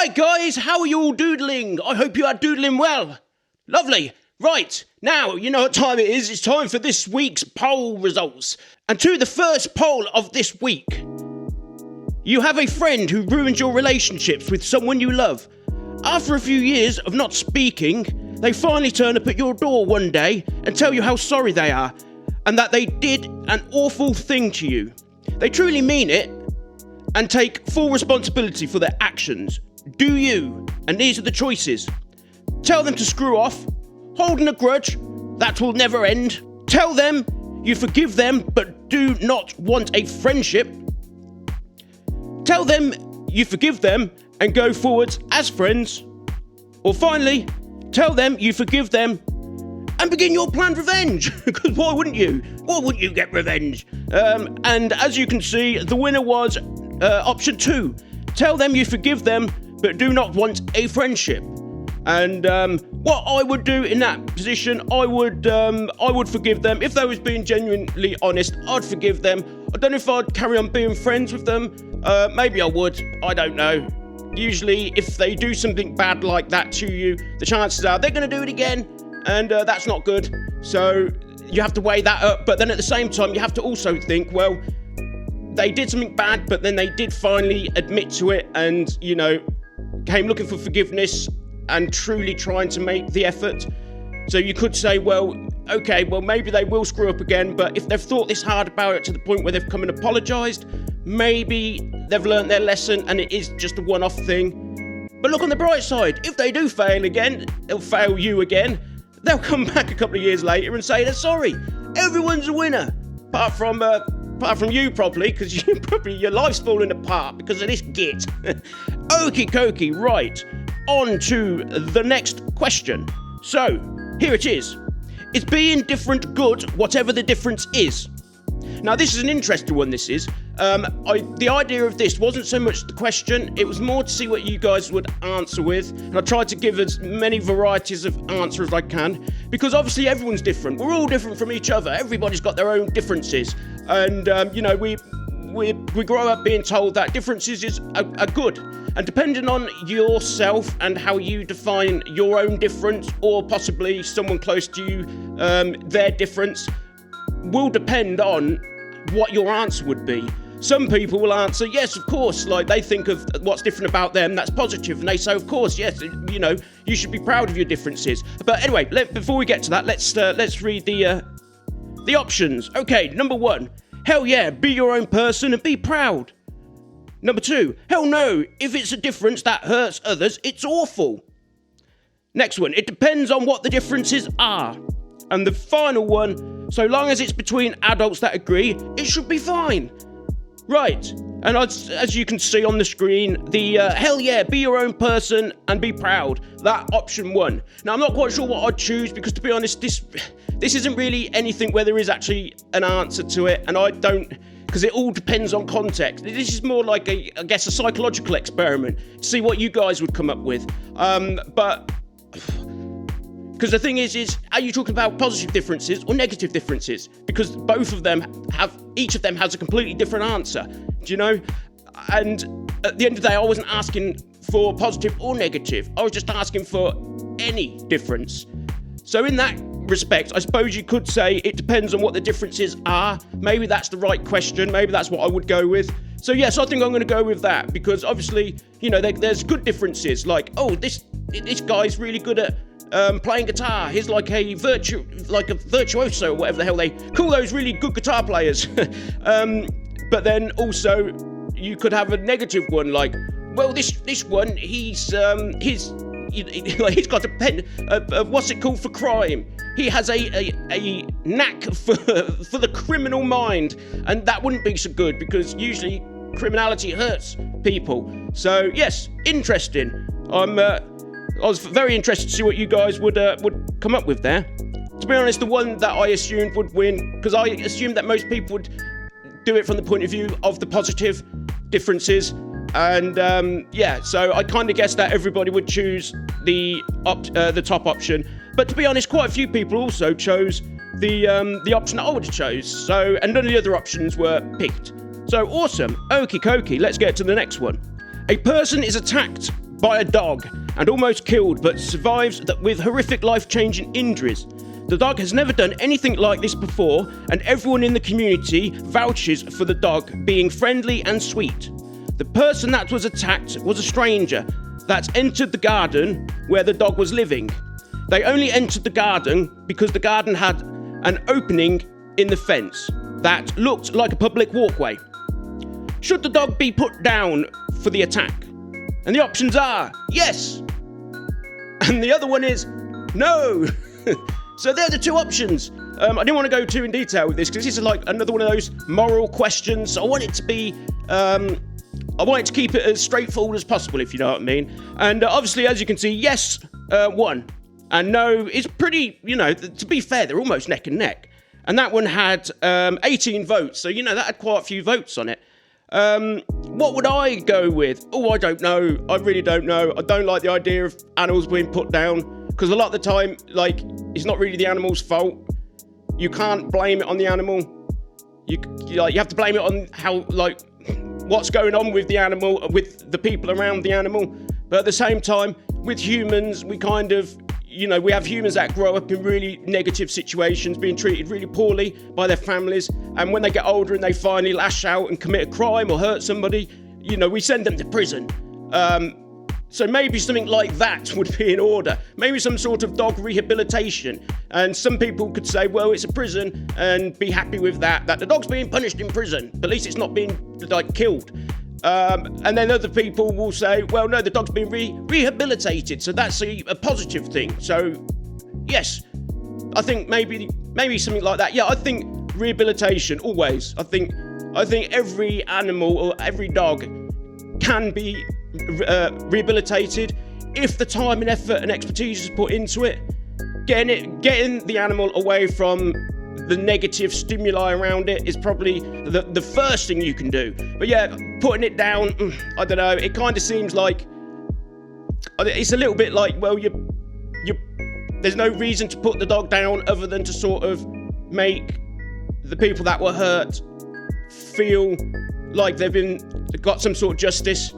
Right, guys, how are you all doodling? I hope you are doodling well. Lovely. Right, now, you know what time it is. It's time for this week's poll results. And to the first poll of this week. You have a friend who ruined your relationships with someone you love. After a few years of not speaking, they finally turn up at your door one day and tell you how sorry they are and that they did an awful thing to you. They truly mean it and take full responsibility for their actions. Do you? And these are the choices. Tell them to screw off. Holding a grudge. That will never end. Tell them you forgive them but do not want a friendship. Tell them you forgive them and go forwards as friends. Or finally, tell them you forgive them and begin your planned revenge. Because why wouldn't you? Why wouldn't you get revenge? And as you can see, the winner was option 2. Tell them you forgive them but do not want a friendship. And what I would do in that position, I would forgive them. If they was being genuinely honest, I'd forgive them. I don't know if I'd carry on being friends with them. Maybe I would. I don't know. Usually, if they do something bad like that to you, the chances are they're going to do it again, and that's not good. So you have to weigh that up. But then at the same time, you have to also think, well, they did something bad, but then they did finally admit to it and, you know, came looking for forgiveness and truly trying to make the effort. So you could say, well, okay, well, maybe they will screw up again, but if they've thought this hard about it to the point where they've come and apologised, maybe they've learnt their lesson and it is just a one-off thing. But look on the bright side. If they do fail again, they'll fail you again. They'll come back a couple of years later and say they're sorry. Everyone's a winner. Apart from you, probably, because your life's falling apart because of this git. Okie dokie, right. On to the next question. So, here it is. Is being different good, whatever the difference is? Now, this is an interesting one, this is. The idea of this wasn't so much the question, it was more to see what you guys would answer with. And I tried to give as many varieties of answer as I can, because obviously everyone's different. We're all different from each other. Everybody's got their own differences. And, you know, we grow up being told that differences are good. And depending on yourself and how you define your own difference, or possibly someone close to you, their difference, will depend on what your answer would be. Some people will answer, yes, of course, like they think of what's different about them, that's positive, and they say, of course, yes, you know, you should be proud of your differences. But anyway, before we get to that, let's read the options. Okay, number 1, hell yeah, be your own person and be proud. Number 2, hell no, if it's a difference that hurts others, it's awful. Next one, it depends on what the differences are. And the final one, so long as it's between adults that agree, it should be fine. Right, and as you can see on the screen, the hell yeah, be your own person and be proud, that option 1. Now, I'm not quite sure what I'd choose, because to be honest, this isn't really anything where there is actually an answer to it, and I don't, because it all depends on context. This is more like a psychological experiment to see what you guys would come up with. But because the thing is, are you talking about positive differences or negative differences? Because each of them has a completely different answer. Do you know? And at the end of the day, I wasn't asking for positive or negative. I was just asking for any difference. So in that respect, I suppose you could say it depends on what the differences are. Maybe that's the right question. Maybe that's what I would go with. So yes, I think I'm going to go with that, because obviously, you know, there's good differences. Like, oh, this guy's really good at playing guitar. He's like a virtuoso, or whatever the hell they call those really good guitar players. But then also, you could have a negative one, like, well, this one, he's got a pen, what's it called, for crime. He has a knack for the criminal mind, and that wouldn't be so good, because usually criminality hurts people. So yes, interesting. I was very interested to see what you guys would come up with there. To be honest, the one that I assumed would win, because I assumed that most people would do it from the point of view of the positive differences. And so I kind of guessed that everybody would choose the top option. But to be honest, quite a few people also chose the option that I would have chose. So, and none of the other options were picked. So awesome. Okie dokie, let's get to the next one. A person is attacked by a dog and almost killed, but survives with horrific life-changing injuries. The dog has never done anything like this before, and everyone in the community vouches for the dog being friendly and sweet. The person that was attacked was a stranger that entered the garden where the dog was living. They only entered the garden because the garden had an opening in the fence that looked like a public walkway. Should the dog be put down for the attack? And the options are yes, and the other one is no. So they're the two options. I didn't want to go too in detail with this because this is like another one of those moral questions. So I want it to be, I want it to keep it as straightforward as possible, if you know what I mean. And obviously, as you can see, yes, won. And no is pretty, to be fair, they're almost neck and neck. And that one had 18 votes. So, that had quite a few votes on it. What would I go with? Oh, I don't know. I really don't know. I don't like the idea of animals being put down because a lot of the time, it's not really the animal's fault. You can't blame it on the animal. You have to blame it on how, what's going on with the animal, with the people around the animal. But at the same time, with humans, we kind of, we have humans that grow up in really negative situations, being treated really poorly by their families. And when they get older and they finally lash out and commit a crime or hurt somebody, we send them to prison. So maybe something like that would be in order. Maybe some sort of dog rehabilitation. And some people could say, well, it's a prison and be happy with that the dog's being punished in prison. But at least it's not being killed. And then other people will say, well, no, the dog's been rehabilitated. So that's a positive thing. So yes, I think maybe something like that. Yeah, I think rehabilitation always. I think every animal or every dog can be rehabilitated if the time and effort and expertise is put into it. Getting the animal away from the negative stimuli around it is probably the first thing you can do. But yeah, putting it down, I don't know. It kind of seems like it's a little bit like, well, there's no reason to put the dog down other than to sort of make the people that were hurt feel like they've got some sort of justice.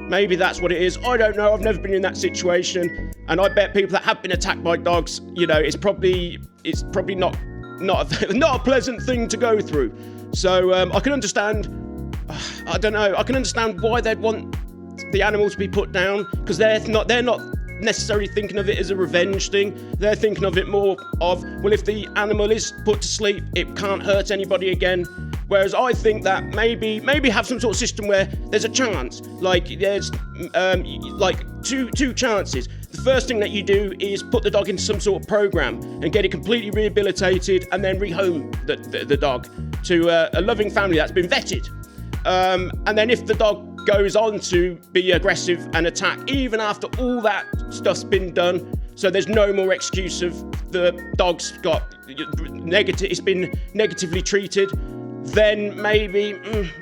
Maybe that's what it is. I don't know. I've never been in that situation, and I bet people that have been attacked by dogs, it's probably not a pleasant thing to go through. So I can understand. I don't know. I can understand why they'd want the animal to be put down, because they're not necessarily thinking of it as a revenge thing. They're thinking of it more of, well, if the animal is put to sleep, it can't hurt anybody again. Whereas I think that maybe have some sort of system where there's a chance, there's two chances. The first thing that you do is put the dog into some sort of program and get it completely rehabilitated, and then rehome the dog to a loving family that's been vetted. And then if the dog goes on to be aggressive and attack, even after all that stuff's been done, so there's no more excuse of the dog's got negative, it's been negatively treated, then maybe,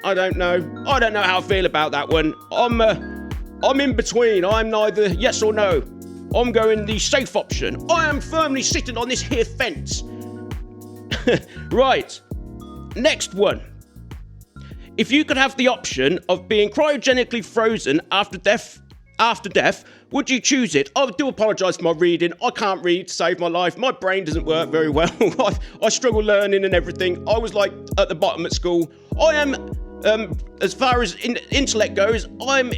I don't know how I feel about that one. I'm in between. I'm neither yes or no. I'm going the safe option. I am firmly sitting on this here fence. Right, next one. If you could have the option of being cryogenically frozen after death, would you choose it? I do apologise for my reading. I can't read to save my life. My brain doesn't work very well. I struggle learning and everything. I was at the bottom at school. I am, as far as intellect goes, I'm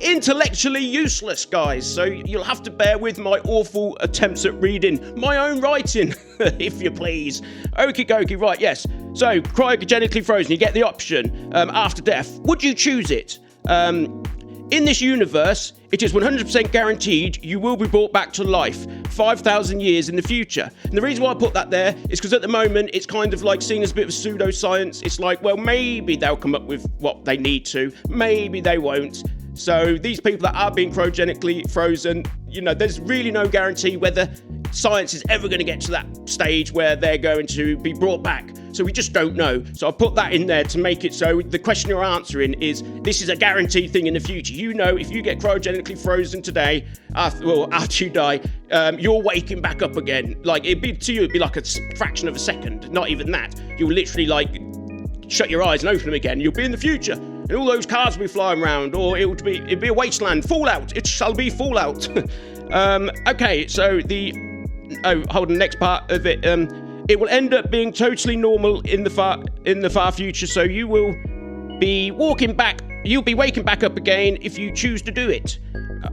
intellectually useless, guys. So you'll have to bear with my awful attempts at reading my own writing, if you please. Okie dokie, right, yes. So, cryogenically frozen, you get the option after death. Would you choose it? In this universe, it is 100% guaranteed you will be brought back to life 5,000 years in the future. And the reason why I put that there is because at the moment, it's kind of seen as a bit of pseudoscience. It's well, maybe they'll come up with what they need to. Maybe they won't. So these people that are being cryogenically frozen, there's really no guarantee whether science is ever going to get to that stage where they're going to be brought back. So we just don't know. So I put that in there to make it so the question you're answering is, this is a guaranteed thing in the future. If you get cryogenically frozen today, after you die, you're waking back up again. It'd be like a fraction of a second. Not even that. You'll literally shut your eyes and open them again. You'll be in the future. and all those cars will be flying around, or it'd be a wasteland. Fallout. It shall be Fallout. Okay, so hold on, the next part of it. It will end up being totally normal in the far future. So you will be waking back. You'll be waking back up again if you choose to do it.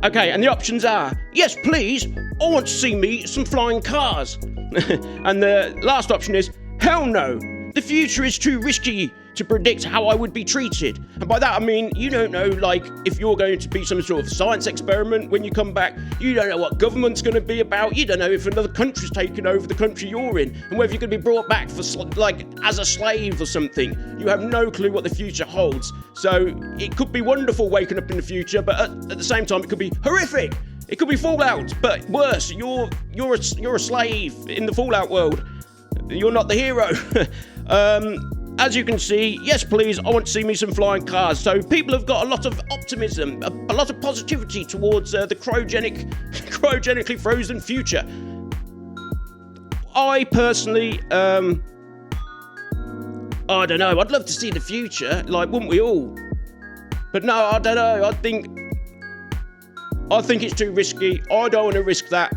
Okay, and the options are, yes, please, I want to see me some flying cars. And the last option is, hell no, the future is too risky to predict how I would be treated. And by that I mean, you don't know, like, if you're going to be some sort of science experiment when you come back. You don't know what government's going to be about. You don't know if another country's taken over the country you're in, and whether you're going to be brought back for, like, as a slave or something. You have no clue what the future holds. So it could be wonderful waking up in the future, but at the same time, it could be horrific. It could be Fallout, but worse. You're a slave in the Fallout world. You're not the hero. As you can see, yes, please, I want to see me some flying cars. So people have got a lot of optimism, a lot of positivity towards the cryogenically frozen future. I personally, I don't know. I'd love to see the future, like, wouldn't we all? But no, I don't know. I think it's too risky. I don't want to risk that,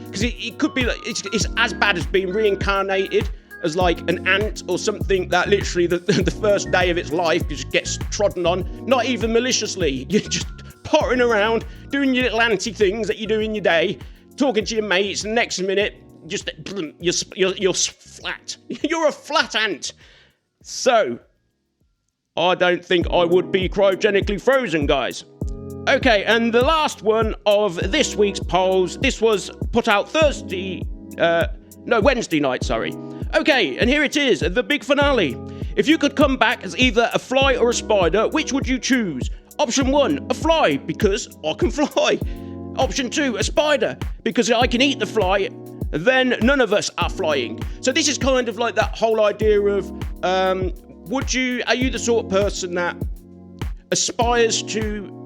because it could be like it's as bad as being reincarnated as like an ant or something that literally the first day of its life just gets trodden on, not even maliciously. You're just pottering around, doing your little anty things that you do in your day, talking to your mates, and next minute, just you're flat. You're a flat ant. So, I don't think I would be cryogenically frozen, guys. Okay, and the last one of this week's polls, this was put out Wednesday night, sorry. Okay, and here it is, the big finale. If you could come back as either a fly or a spider, which would you choose? Option 1, a fly, because I can fly. Option 2, a spider, because I can eat the fly, then none of us are flying. So this is kind of like that whole idea of, are you the sort of person that aspires to...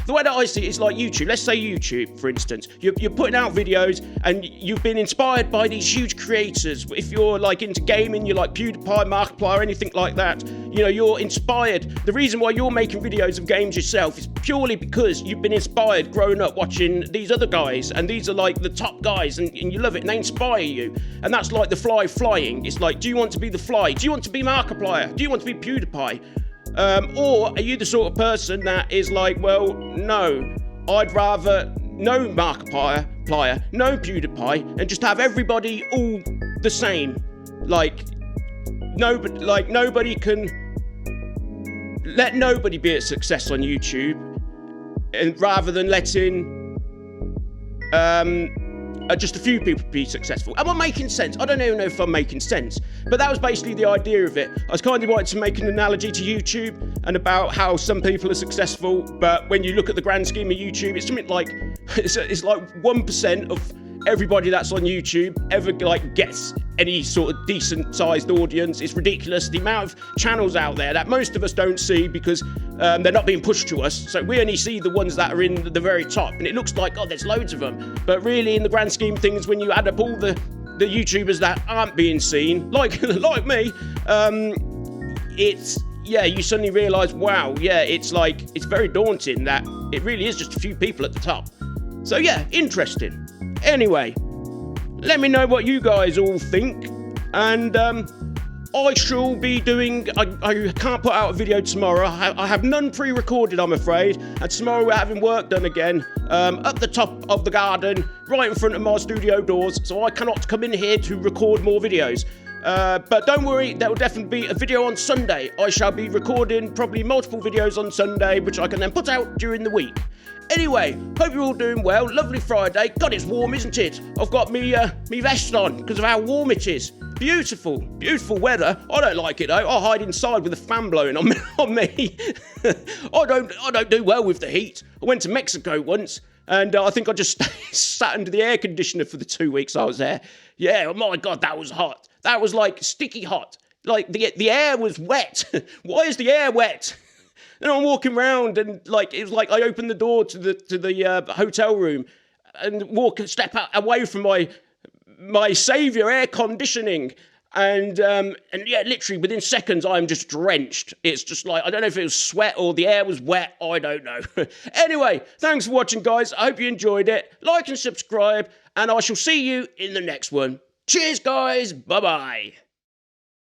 The way that I see it is like YouTube. Let's say YouTube, for instance. You're putting out videos and you've been inspired by these huge creators. If you're like into gaming, you're like PewDiePie, Markiplier, anything like that. You know, you're inspired. The reason why you're making videos of games yourself is purely because you've been inspired growing up watching these other guys. And these are like the top guys and you love it and they inspire you. And that's like the fly flying. It's like, do you want to be the fly? Do you want to be Markiplier? Do you want to be PewDiePie? Or are you the sort of person that is like, well, no, I'd rather no Markiplier, no PewDiePie, and just have everybody all the same. Nobody can let nobody be a success on YouTube, and rather than letting just a few people be successful. Am I making sense? I don't even know if I'm making sense, but that was basically the idea of it. I was kind of wanting to make an analogy to YouTube and about how some people are successful, but when you look at the grand scheme of YouTube, it's something like it's like 1% of everybody that's on YouTube ever like gets any sort of decent sized audience. It's ridiculous the amount of channels out there that most of us don't see because they're not being pushed to us, so we only see the ones that are in the very top, and it looks like, oh, there's loads of them, but really in the grand scheme of things, when you add up all the YouTubers that aren't being seen, like me, you suddenly realise, wow, yeah, it's very daunting that it really is just a few people at the top. So yeah, interesting. Anyway, let me know what you guys all think, and I shall be doing... I can't put out a video tomorrow. I have none pre-recorded, I'm afraid, and tomorrow we're having work done again, up the top of the garden, right in front of my studio doors, so I cannot come in here to record more videos. But don't worry, there will definitely be a video on Sunday. I shall be recording probably multiple videos on Sunday, which I can then put out during the week. Anyway, hope you're all doing well. Lovely Friday. God, it's warm, isn't it? I've got me vest on because of how warm it is. Beautiful, beautiful weather. I don't like it though. I hide inside with a fan blowing on me. I don't do well with the heat. I went to Mexico once, and I think I just sat under the air conditioner for the 2 weeks I was there. Yeah, oh my God, that was hot. That was like sticky hot. Like the air was wet. Why is the air wet? And I'm walking around, and it was like I opened the door to the hotel room and step out away from my saviour air conditioning, And yeah, literally within seconds, I'm just drenched. It's just like, I don't know if it was sweat or the air was wet. I don't know. Anyway, thanks for watching, guys. I hope you enjoyed it. Like and subscribe, and I shall see you in the next one. Cheers, guys. Bye-bye.